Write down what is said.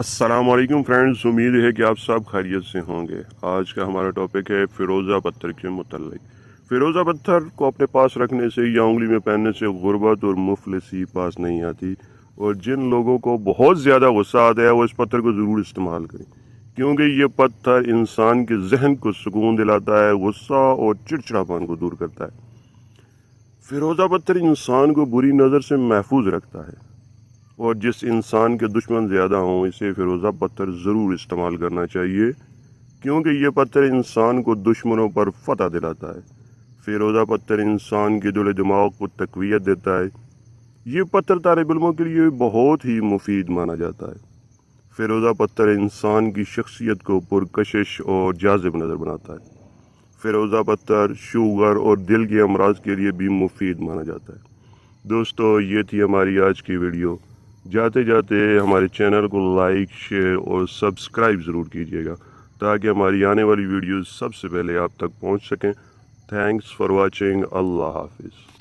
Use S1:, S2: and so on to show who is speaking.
S1: السلام علیکم فرینڈز، امید ہے کہ آپ سب خیریت سے ہوں گے۔ آج کا ہمارا ٹاپک ہے فیروزہ پتھر کے متعلق۔ فیروزہ پتھر کو اپنے پاس رکھنے سے یا انگلی میں پہننے سے غربت اور مفلسی پاس نہیں آتی، اور جن لوگوں کو بہت زیادہ غصہ آتا ہے وہ اس پتھر کو ضرور استعمال کریں، کیونکہ یہ پتھر انسان کے ذہن کو سکون دلاتا ہے، غصہ اور چڑچڑاپن کو دور کرتا ہے۔ فیروزہ پتھر انسان کو بری نظر سے محفوظ رکھتا ہے، اور جس انسان کے دشمن زیادہ ہوں اسے فیروزہ پتھر ضرور استعمال کرنا چاہیے، کیونکہ یہ پتھر انسان کو دشمنوں پر فتح دلاتا ہے۔ فیروزہ پتھر انسان کے دل و دماغ کو تقویت دیتا ہے۔ یہ پتھر طالب علموں کے لیے بہت ہی مفید مانا جاتا ہے۔ فیروزہ پتھر انسان کی شخصیت کو پرکشش اور جاذب نظر بناتا ہے۔ فیروزہ پتھر شوگر اور دل کے امراض کے لیے بھی مفید مانا جاتا ہے۔ دوستو، یہ تھی ہماری آج کی ویڈیو۔ جاتے جاتے ہمارے چینل کو لائک، شیئر اور سبسکرائب ضرور کیجیے گا، تاکہ ہماری آنے والی ویڈیوز سب سے پہلے آپ تک پہنچ سکیں۔ Thanks for watching. اللہ حافظ۔